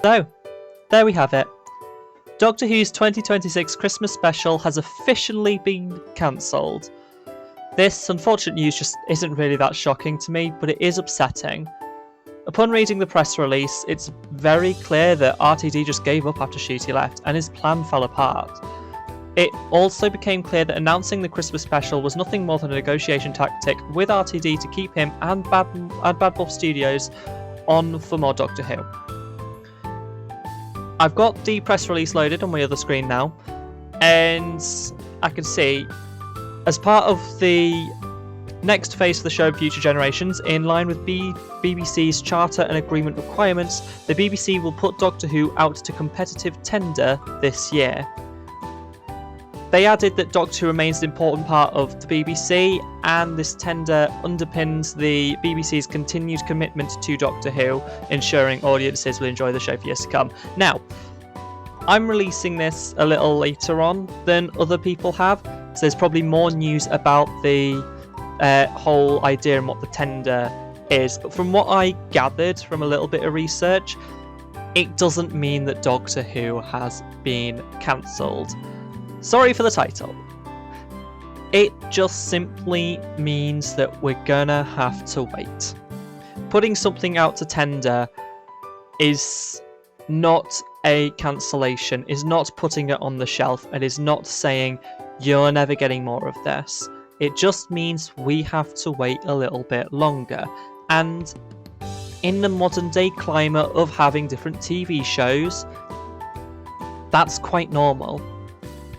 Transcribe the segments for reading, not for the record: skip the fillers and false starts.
So, there we have it. Doctor Who's 2026 Christmas special has officially been cancelled. This unfortunate news just isn't really that shocking to me, but it is upsetting. Upon reading the press release, it's very clear that RTD just gave up after Ncuti left, and his plan fell apart. It also became clear that announcing the Christmas special was nothing more than a negotiation tactic with RTD to keep him and Bad Wolf Studios on for more Doctor Who. I've got the press release loaded on my other screen now, and I can see, as part of the next phase of the show, Future Generations, in line with BBC's charter and agreement requirements, the BBC will put Doctor Who out to competitive tender this year. They added that Doctor Who remains an important part of the BBC, and this tender underpins the BBC's continued commitment to Doctor Who, ensuring audiences will enjoy the show for years to come. Now, I'm releasing this a little later on than other people have, so there's probably more news about the whole idea and what the tender is. But from what I gathered from a little bit of research, it doesn't mean that Doctor Who has been cancelled. Sorry for the title. It just simply means that we're gonna have to wait. Putting something out to tender is not a cancellation, is not putting it on the shelf, and is not saying you're never getting more of this. It just means we have to wait a little bit longer. And in the modern day climate of having different TV shows, that's quite normal.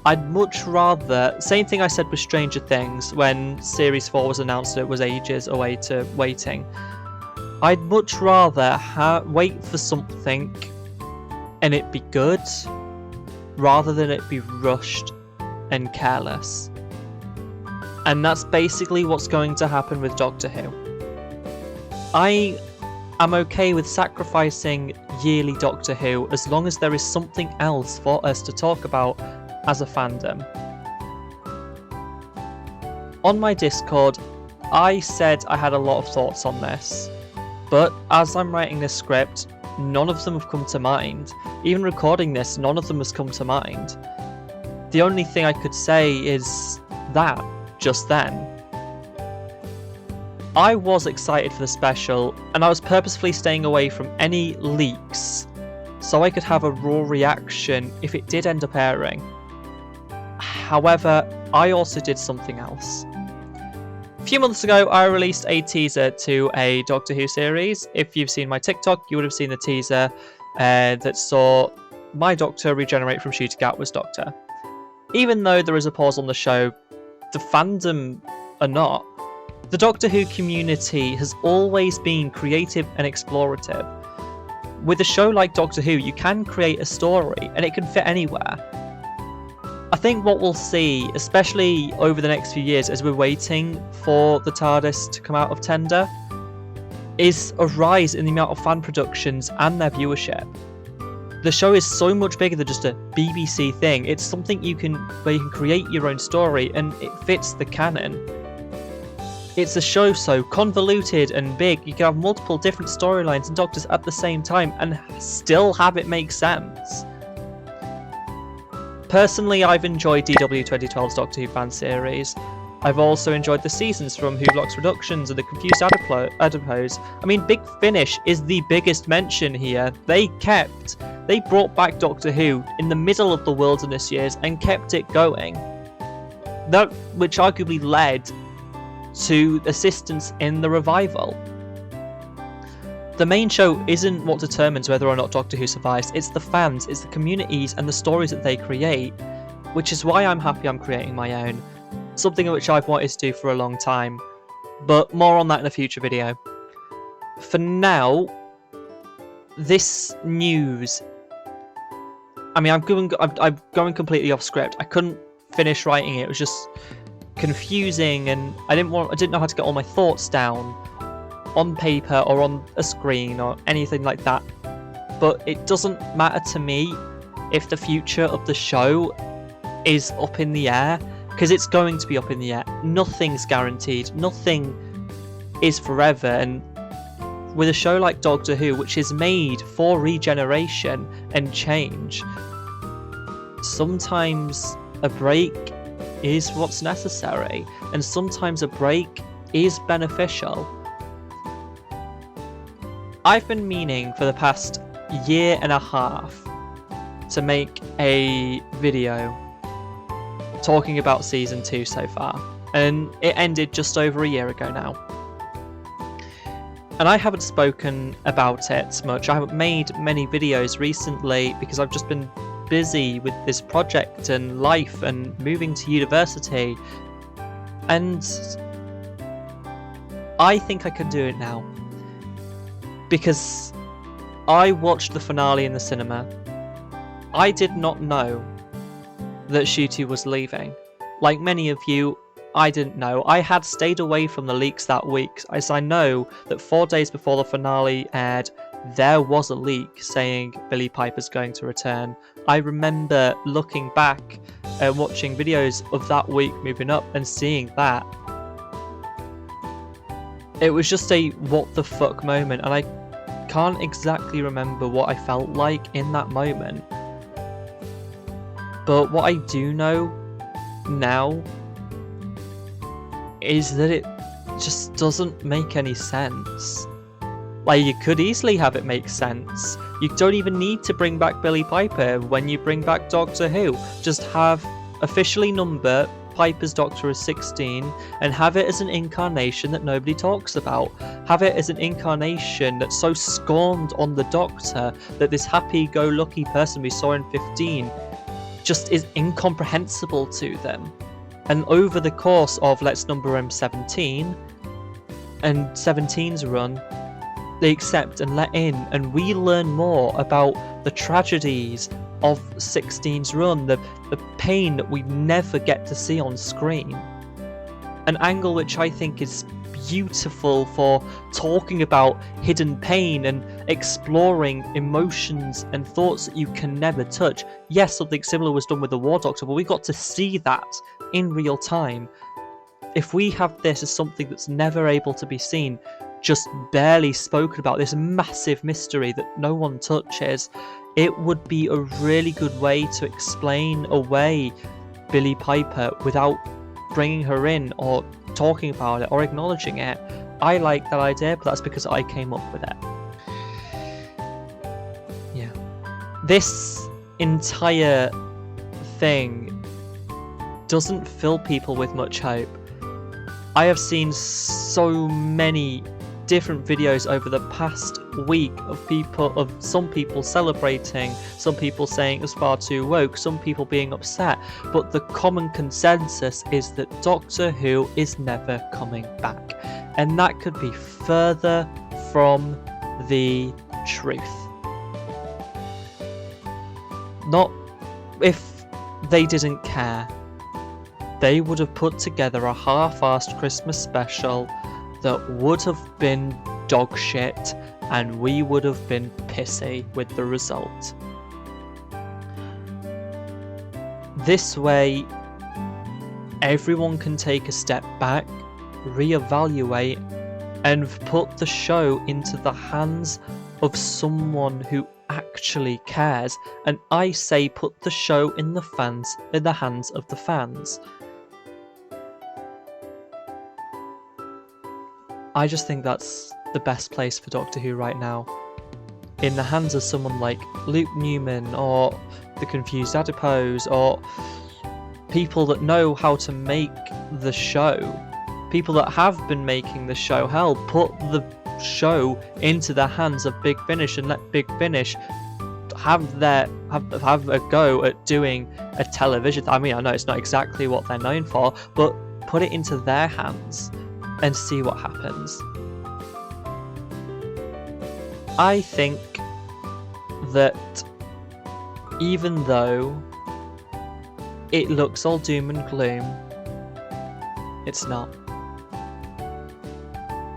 I'd much rather, same thing I said with Stranger Things when Series 4 was announced, it was ages away to waiting. I'd much rather wait for something and it be good, rather than it be rushed and careless. And that's basically what's going to happen with Doctor Who. I am okay with sacrificing yearly Doctor Who as long as there is something else for us to talk about as a fandom. On my Discord, I said I had a lot of thoughts on this, but as I'm writing this script, none of them have come to mind. Even recording this, none of them has come to mind. The only thing I could say is that, just then. I was excited for the special, and I was purposefully staying away from any leaks so I could have a raw reaction if it did end up airing. However, I also did something else. A few months ago, I released a teaser to a Doctor Who series. If you've seen my TikTok, you would have seen the teaser that saw my Doctor regenerate from Ncuti Gatwa's Doctor. Even though there is a pause on the show, the fandom are not. The Doctor Who community has always been creative and explorative. With a show like Doctor Who, you can create a story, and it can fit anywhere. I think what we'll see, especially over the next few years as we're waiting for the TARDIS to come out of tender, is a rise in the amount of fan productions and their viewership. The show is so much bigger than just a BBC thing. It's something where you can create your own story and it fits the canon. It's a show so convoluted and big, you can have multiple different storylines and Doctors at the same time and still have it make sense. Personally, I've enjoyed DW 2012's Doctor Who fan series. I've also enjoyed the seasons from Who Blocks Productions and The Confused Adipose. I mean, Big Finish is the biggest mention here. They brought back Doctor Who in the middle of the Wilderness years and kept it going. That which arguably led to assistance in the revival. The main show isn't what determines whether or not Doctor Who survives, it's the fans, it's the communities and the stories that they create, which is why I'm happy I'm creating my own. Something which I've wanted to do for a long time, but more on that in a future video. For now, this news, I mean, I'm going completely off script. I couldn't finish writing it, it was just confusing and I didn't know how to get all my thoughts down on paper or on a screen or anything like that. But it doesn't matter to me if the future of the show is up in the air, because it's going to be up in the air. Nothing's guaranteed, nothing is forever, and with a show like Doctor Who, which is made for regeneration and change, sometimes a break is what's necessary, and sometimes a break is beneficial. I've been meaning for the past year and a half to make a video talking about season 2 so far, and it ended just over a year ago now. And I haven't spoken about it much. I haven't made many videos recently because I've just been busy with this project and life and moving to university. And I think I can do it now. Because I watched the finale in the cinema. I did not know that Ncuti was leaving. Like many of you, I didn't know. I had stayed away from the leaks that week, as I know that 4 days before the finale aired, there was a leak saying Billie Piper's going to return. I remember looking back and watching videos of that week moving up and seeing that. It was just a what the fuck moment, and I can't exactly remember what I felt like in that moment. But what I do know now is that it just doesn't make any sense. Like, you could easily have it make sense. You don't even need to bring back Billie Piper when you bring back Doctor Who. Just have officially number Piper's Doctor as 16 and have it as an incarnation that nobody talks about. Have it as an incarnation that's so scorned on the Doctor that this happy-go-lucky person we saw in 15 just is incomprehensible to them. And over the course of, let's number him 17, and 17's run, they accept and let in, and we learn more about the tragedies of 16's run, the pain that we never get to see on screen. An angle which I think is beautiful for talking about hidden pain and exploring emotions and thoughts that you can never touch. Yes, something similar was done with the War Doctor, but we got to see that in real time. If we have this as something that's never able to be seen, just barely spoken about, this massive mystery that no one touches, it would be a really good way to explain away Billie Piper without bringing her in or talking about it or acknowledging it. I like that idea, but that's because I came up with it. Yeah. This entire thing doesn't fill people with much hope. I have seen so many different videos over the past week of some people celebrating, some people saying it's far too woke, some people being upset, but the common consensus is that Doctor Who is never coming back, and that could be further from the truth. Not if they didn't care, they would have put together a half-assed Christmas special that would have been dog shit, and we would have been pissy with the result. This way, everyone can take a step back, reevaluate, and put the show into the hands of someone who actually cares. And I say put the show in the hands of the fans. I just think that's the best place for Doctor Who right now. In the hands of someone like Luke Newman or the Confused Adipose, or people that know how to make the show, people that have been making the show. Hell, put the show into the hands of Big Finish and let Big Finish have a go at doing a television. I mean, I know it's not exactly what they're known for, but put it into their hands and see what happens. I think that even though it looks all doom and gloom, it's not.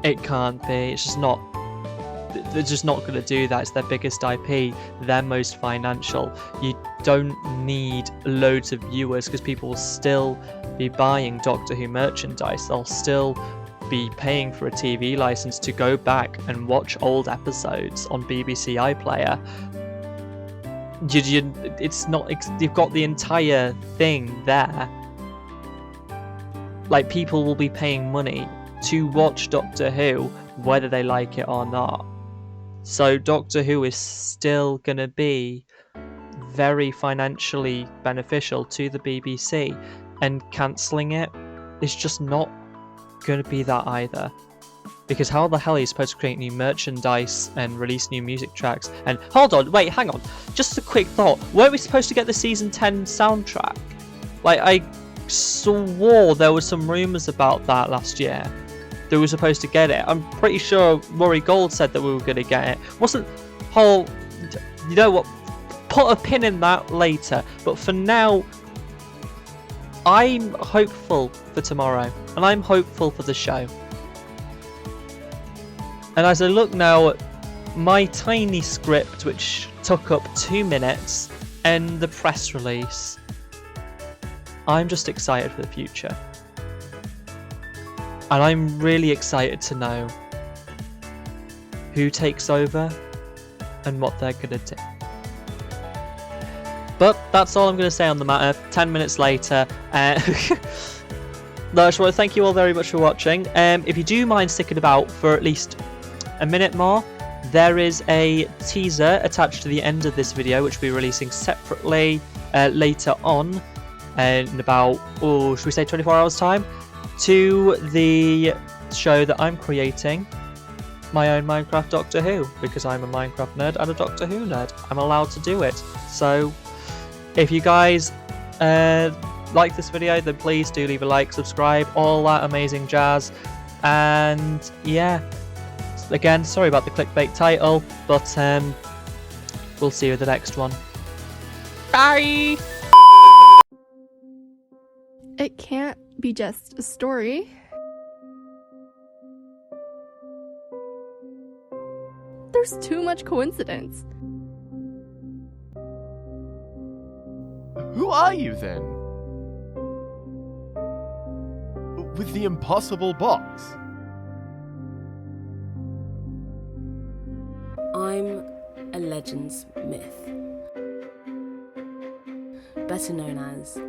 It can't be. It's just not. They're just not going to do that. It's their biggest IP, their most financial. You don't need loads of viewers because people will still be buying Doctor Who merchandise. They'll still be paying for a TV license to go back and watch old episodes on BBC iPlayer. It's not. You've got the entire thing there. Like, people will be paying money to watch Doctor Who, whether they like it or not. So Doctor Who is still gonna be very financially beneficial to the BBC, and cancelling it is just not going to be that either. Because how the hell are you supposed to create new merchandise and release new music tracks? And hold on, wait, hang on. Just a quick thought. Weren't we supposed to get the season 10 soundtrack? Like, I swore there were some rumours about that last year. That we were supposed to get it. I'm pretty sure Murray Gold said that we were going to get it. Wasn't whole... You know what? Put a pin in that later. But for now, I'm hopeful for tomorrow. And I'm hopeful for the show. And as I look now at my tiny script, which took up 2 minutes, and the press release, I'm just excited for the future. And I'm really excited to know who takes over and what they're going to do. But that's all I'm going to say on the matter. 10 minutes later. No, I just want to thank you all very much for watching. If you do mind sticking about for at least a minute more, there is a teaser attached to the end of this video, which we'll be releasing separately later on in about, should we say 24 hours time, to the show that I'm creating, my own Minecraft Doctor Who, because I'm a Minecraft nerd and a Doctor Who nerd. I'm allowed to do it. So if you guys like this video, then please do leave a like, subscribe, all that amazing jazz. And yeah, again, sorry about the clickbait title, but we'll see you in the next one. Bye! It can't be just a story. There's too much coincidence. Who are you then? With the impossible box? I'm a Legends myth, better known as